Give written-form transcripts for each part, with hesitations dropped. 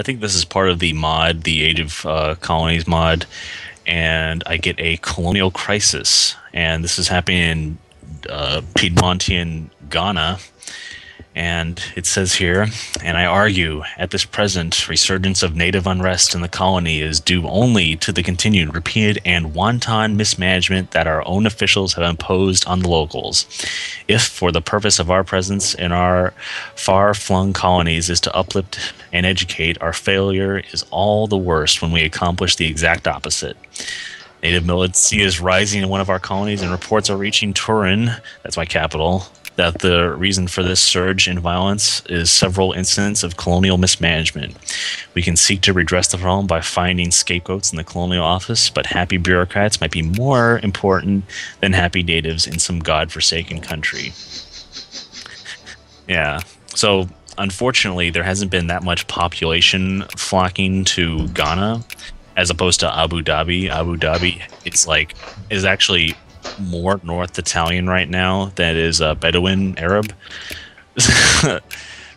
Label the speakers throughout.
Speaker 1: I think this is part of the mod, the Age of Colonies mod, and I get a colonial crisis, and this is happening in Piedmontian Ghana. And it says here, and I argue, at this present, resurgence of native unrest in the colony is due only to the continued, repeated, and wanton mismanagement that our own officials have imposed on the locals. If, for the purpose of our presence in our far-flung colonies is to uplift and educate, our failure is all the worse when we accomplish the exact opposite. Native militancy is rising in one of our colonies, and reports are reaching Turin, that's my capital, that the reason for this surge in violence is several incidents of colonial mismanagement. We can seek to redress the problem by finding scapegoats in the colonial office, but happy bureaucrats might be more important than happy natives in some godforsaken country. Yeah. So, unfortunately, there hasn't been that much population flocking to Ghana as opposed to Abu Dhabi. Abu Dhabi, is actually more North Italian right now than it is Bedouin Arab.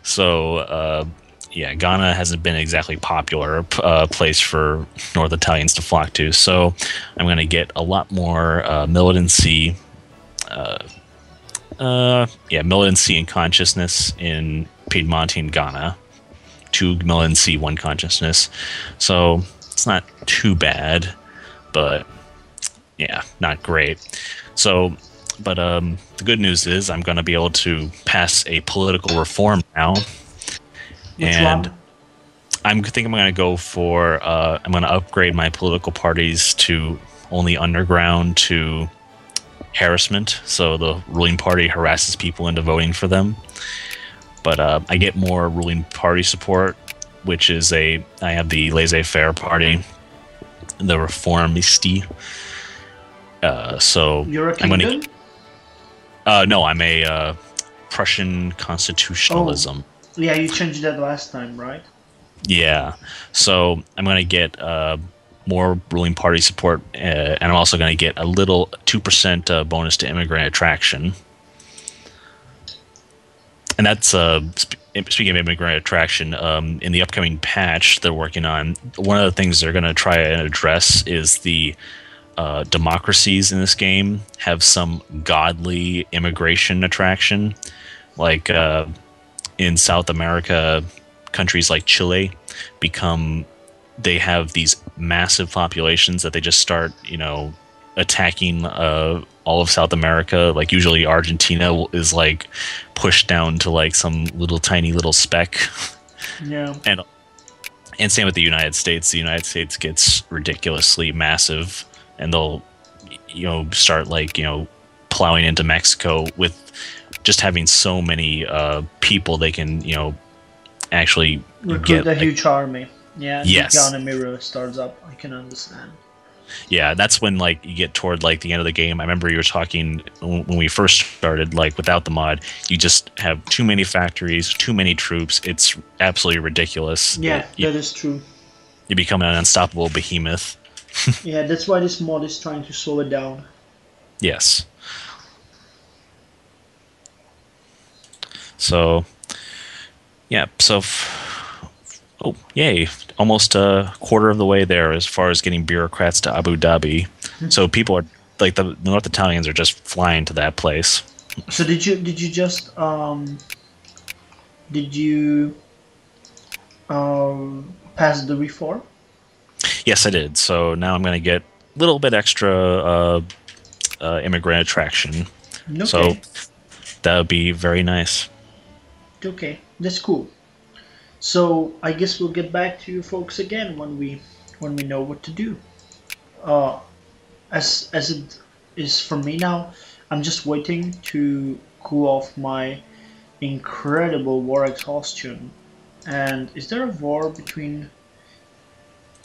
Speaker 1: So, yeah, Ghana hasn't been exactly popular place for North Italians to flock to. So I'm going to get a lot more militancy. Militancy and consciousness in Piedmontian Ghana. 2 militancy, 1 consciousness. So it's not too bad, but yeah, not great. So, but the good news is I'm going to be able to pass a political reform now.
Speaker 2: Which
Speaker 1: And
Speaker 2: one?
Speaker 1: I'm going to go for I'm going to upgrade my political parties to only underground to harassment. So the ruling party harasses people into voting for them. But I get more ruling party support, which is I have the laissez-faire party, the Reformisti. So
Speaker 2: You're a
Speaker 1: I'm going
Speaker 2: kingdom?
Speaker 1: to. No, I'm a Prussian
Speaker 2: Oh,
Speaker 1: constitutionalism.
Speaker 2: yeah, you changed that last time, right?
Speaker 1: Yeah. So I'm going to get more ruling party support, and I'm also going to get a little 2% bonus to immigrant attraction. And that's speaking of immigrant attraction. In the upcoming patch they're working on, one of the things they're going to try and address is the democracies in this game have some godly immigration attraction, like in South America, countries like Chile they have these massive populations that they just start, attacking all of South America. Like usually Argentina is like pushed down to like some little tiny little speck,
Speaker 2: Yeah.
Speaker 1: and same with the United States. The United States gets ridiculously massive, and they'll start like plowing into Mexico with just having so many people they can actually
Speaker 2: Recruit
Speaker 1: get
Speaker 2: a
Speaker 1: like,
Speaker 2: huge army. Yeah, the
Speaker 1: yes.
Speaker 2: Ghana mirror starts up. I can understand.
Speaker 1: Yeah, that's when like you get toward like the end of the game. I remember you were talking when we first started, like without the mod, you just have too many factories, too many troops. It's absolutely ridiculous.
Speaker 2: Yeah, that is true.
Speaker 1: You become an unstoppable behemoth.
Speaker 2: Yeah, that's why this mod is trying to slow it down.
Speaker 1: Yes. So, yeah. So, oh, yay! Almost a quarter of the way there as far as getting bureaucrats to Abu Dhabi. So people are like the North Italians are just flying to that place.
Speaker 2: So did you just did you pass the reform?
Speaker 1: Yes, I did. So now I'm going to get a little bit extra immigrant attraction. So
Speaker 2: Okay,
Speaker 1: that would be very nice.
Speaker 2: okay, that's cool. So I guess we'll get back to you folks again when we know what to do. Uh, as it is for me now, I'm just waiting to cool off my incredible war exhaustion. And is there a war between?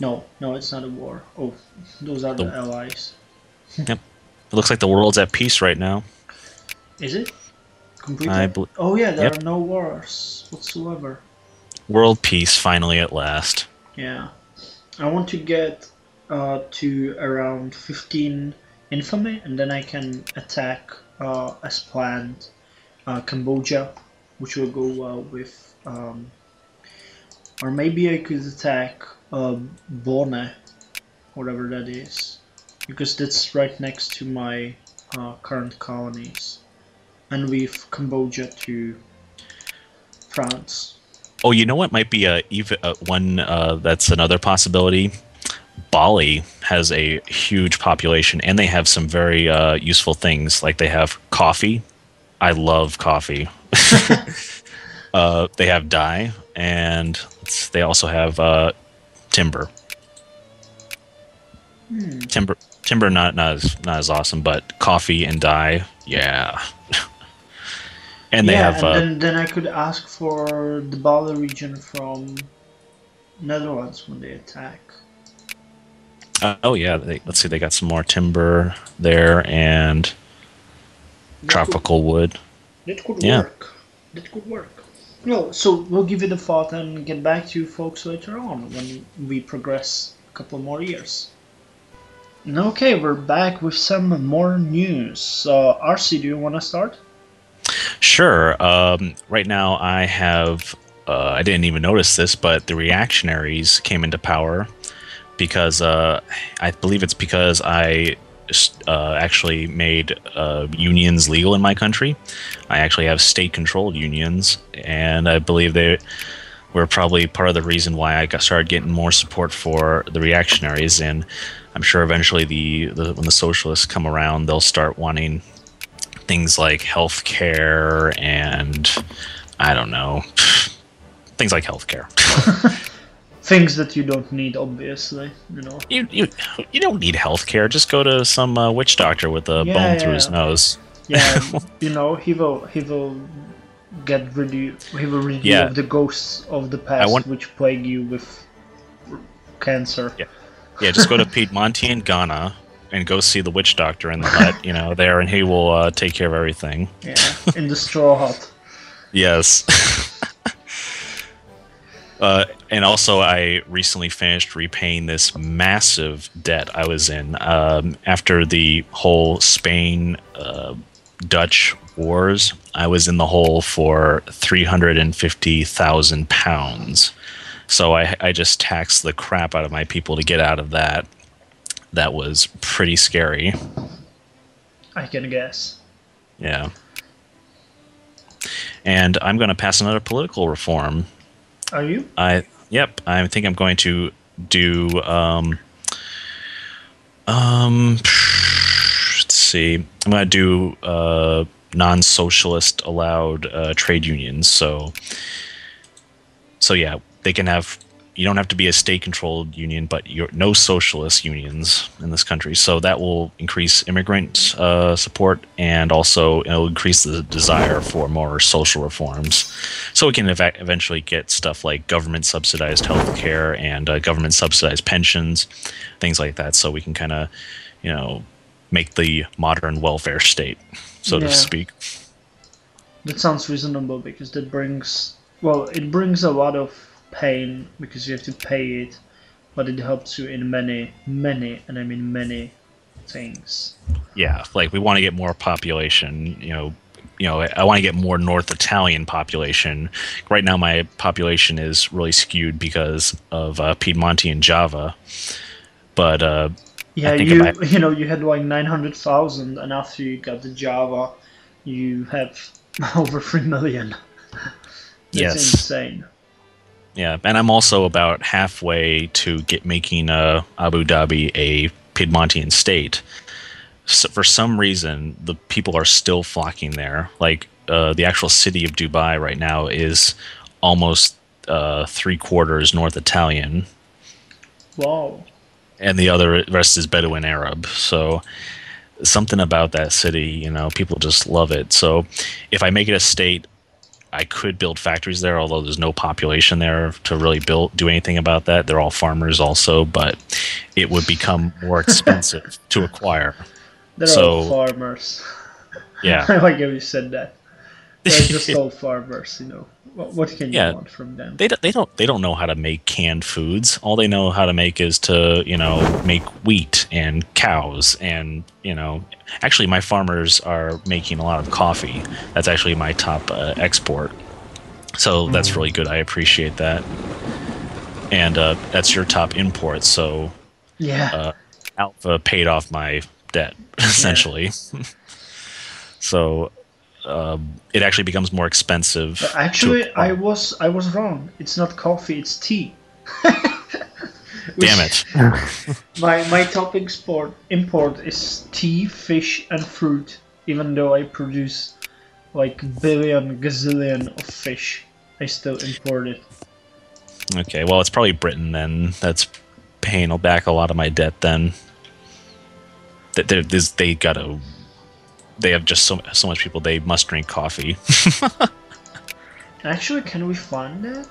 Speaker 2: No, no, it's not a war. Oh, those are the
Speaker 1: The,
Speaker 2: allies.
Speaker 1: yep. It looks like the world's at peace right now.
Speaker 2: Is it
Speaker 1: I
Speaker 2: completely?
Speaker 1: bel
Speaker 2: Oh yeah, there
Speaker 1: Yep.
Speaker 2: are no wars whatsoever.
Speaker 1: World peace finally at last.
Speaker 2: Yeah, I want to get to around 15 infamy, and then I can attack as planned Cambodia, which will go well with Or maybe I could attack Bone, whatever that is, because that's right next to my current colonies, and we've Cambodia to France.
Speaker 1: Oh, you know what might be even one that's another possibility. Bali has a huge population, and they have some very useful things. Like they have coffee. I love coffee. They have dye, and they also have timber. Timber, not as awesome, but coffee and dye, yeah. And they have.
Speaker 2: And then I could ask for the Bali region from Netherlands when they attack.
Speaker 1: Oh yeah, let's see. They got some more timber there and tropical wood.
Speaker 2: That could work. That could work. No, so we'll give it a thought and get back to you folks later on when we progress a couple more years. Okay, we're back with some more news. RC, do you want to start?
Speaker 1: Sure. Right now I have, I didn't even notice this, but the reactionaries came into power because I believe it's because I actually made unions legal in my country. I actually have state-controlled unions, and I believe they were probably part of the reason why I started getting more support for the reactionaries. And I'm sure eventually when the socialists come around, they'll start wanting things like health care and I don't know, things like health care.
Speaker 2: Things that you don't need, obviously.
Speaker 1: You don't need health care. Just go to some witch doctor with a bone through his nose.
Speaker 2: Yeah, he will get rid of the ghosts of the past which plague you with cancer.
Speaker 1: Yeah, just go to Piedmontian Ghana and go see the witch doctor in the hut, there, and he will take care of everything.
Speaker 2: Yeah, in the straw hut.
Speaker 1: Yes. And also, I recently finished repaying this massive debt I was in after the whole Spain Dutch wars. I was in the hole for £350,000. So I just taxed the crap out of my people to get out of that. That was pretty scary.
Speaker 2: I can guess.
Speaker 1: Yeah. And I'm going to pass another political reform.
Speaker 2: Are you?
Speaker 1: Yep. I think I'm going to do. Let's see. I'm going to do non-socialist allowed trade unions. So yeah, they can have. You don't have to be a state-controlled union, but no socialist unions in this country. So that will increase immigrant support, and also it'll increase the desire for more social reforms. So we can eventually get stuff like government-subsidized health care and government-subsidized pensions, things like that. So we can kind of, make the modern welfare state, so to speak.
Speaker 2: That sounds reasonable because it brings a lot of pain because you have to pay it, but it helps you in many, and I mean many things.
Speaker 1: Yeah, like we want to get more population, I want to get more North Italian population. Right now my population is really skewed because of Piedmonte and Java. But
Speaker 2: yeah, you had like 900,000, and after you got the Java, you have over 3 million. That's insane.
Speaker 1: Yeah, and I'm also about halfway to making Abu Dhabi a Piedmontian state. So for some reason, the people are still flocking there. Like the actual city of Dubai right now is almost 3/4 North Italian.
Speaker 2: Wow.
Speaker 1: And the rest is Bedouin Arab. So something about that city, people just love it. So if I make it a state, I could build factories there, although there's no population there to really do anything about that. They're all farmers also, but it would become more expensive to acquire.
Speaker 2: They're all farmers.
Speaker 1: Yeah.
Speaker 2: I like how you said that. They're just all farmers, What can you want from them?
Speaker 1: They don't know how to make canned foods. All they know how to make is to, make wheat and cows and, Actually, my farmers are making a lot of coffee. That's actually my top export. So that's really good. I appreciate that. and that's your top import. So
Speaker 2: Yeah.
Speaker 1: Alpha paid off my debt essentially. So it actually becomes more expensive to
Speaker 2: Actually,
Speaker 1: acquire.
Speaker 2: I was wrong. It's not coffee, it's tea.
Speaker 1: Damn
Speaker 2: Which
Speaker 1: it!
Speaker 2: my top import is tea, fish, and fruit. Even though I produce like billion gazillion of fish, I still import it.
Speaker 1: Okay, well, it's probably Britain then. That's paying back a lot of my debt then. That they gotta. They have just so much people. They must drink coffee.
Speaker 2: Actually, can we find that?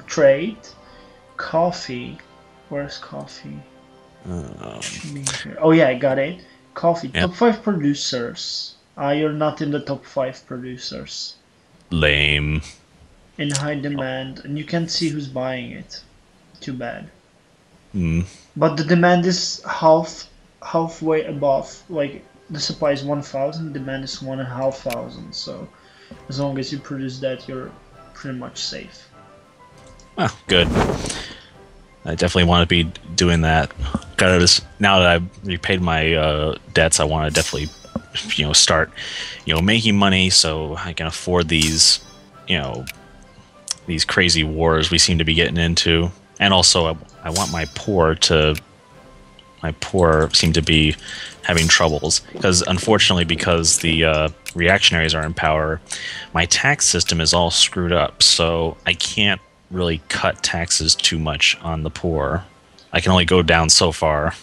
Speaker 2: Trade coffee. Where's coffee? Should be here. Oh yeah, I got it. Coffee.
Speaker 1: Yep.
Speaker 2: Top 5 producers. You're not in the top 5 producers.
Speaker 1: Lame.
Speaker 2: In high demand, and you can't see who's buying it. Too bad.
Speaker 1: Hmm.
Speaker 2: But the demand is halfway above. Like the supply is 1,000, demand is 1,500. So as long as you produce that, you're pretty much safe.
Speaker 1: Oh, good. I definitely want to be doing that. Now that I've repaid my debts, I want to definitely, start, making money so I can afford these, these crazy wars we seem to be getting into. And also, I want my poor seem to be having troubles because, unfortunately, because the reactionaries are in power, my tax system is all screwed up. So I can't really cut taxes too much on the poor. I can only go down so far.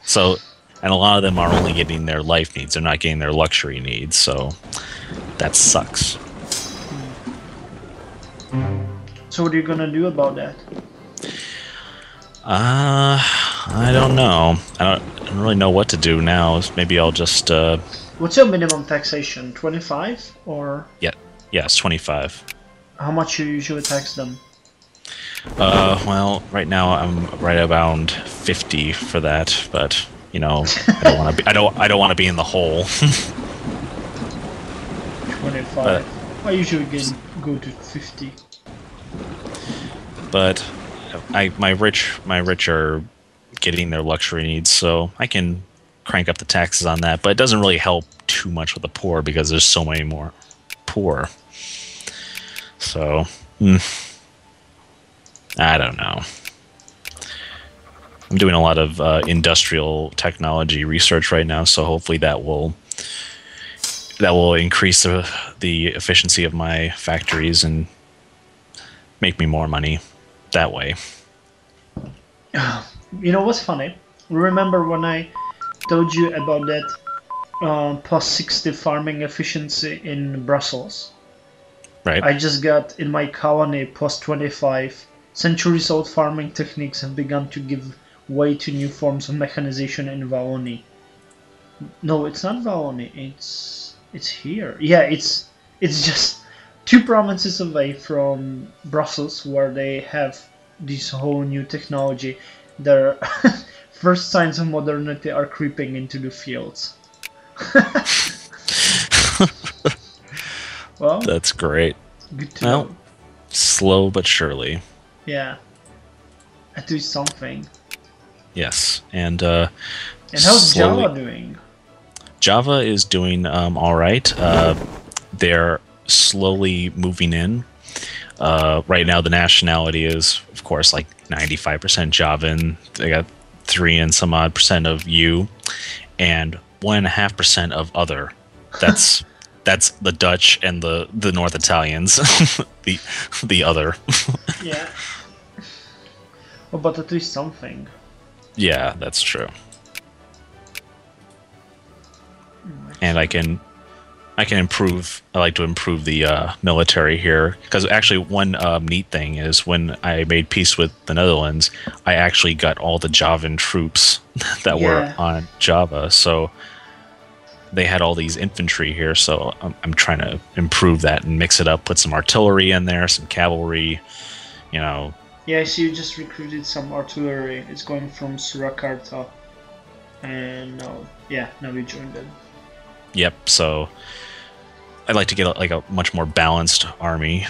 Speaker 1: So, and a lot of them are only getting their life needs; they're not getting their luxury needs. So that sucks.
Speaker 2: So what are you gonna do about that?
Speaker 1: I don't know. I don't really know what to do now. Maybe I'll just
Speaker 2: What's your minimum taxation? 25 or
Speaker 1: yes, 25.
Speaker 2: how much you usually tax them?
Speaker 1: Well, right now I'm right around 50 for that, but I don't want to be. I don't want to be in the hole.
Speaker 2: 25. I usually go to 50.
Speaker 1: But my rich are getting their luxury needs, so I can crank up the taxes on that. But it doesn't really help too much with the poor because there's so many more poor. So I don't know. I'm doing a lot of industrial technology research right now, so hopefully that will increase the efficiency of my factories and make me more money that way.
Speaker 2: You know what's funny? Remember when I told you about that plus 60 farming efficiency in Brussels?
Speaker 1: Right.
Speaker 2: I just got in my colony plus 25. Centuries-old farming techniques have begun to give way to new forms of mechanization in Wallonie. No, it's not Wallonie. It's here. Yeah, it's just 2 provinces away from Brussels, where they have this whole new technology. Their first signs of modernity are creeping into the fields. Well,
Speaker 1: That's great.
Speaker 2: good to know.
Speaker 1: Slow but surely.
Speaker 2: Yeah, I do something.
Speaker 1: Yes, and
Speaker 2: how's Java doing?
Speaker 1: Java is doing all right. They're slowly moving in. Right now, the nationality is, of course, like 95% Javan. They got 3 and some odd percent of U, and 1.5% of other. That's the Dutch and the North Italians. the other.
Speaker 2: Yeah. Well, but at least something.
Speaker 1: Yeah, that's true. And I can improve. I like to improve the military here because actually one neat thing is when I made peace with the Netherlands, I actually got all the Javan troops that were on Java. So they had all these infantry here. So I'm trying to improve that and mix it up. Put some artillery in there, some cavalry.
Speaker 2: Yeah, so you just recruited some artillery. It's going from Surakarta, and now we joined them.
Speaker 1: Yep. So I'd like to get a much more balanced army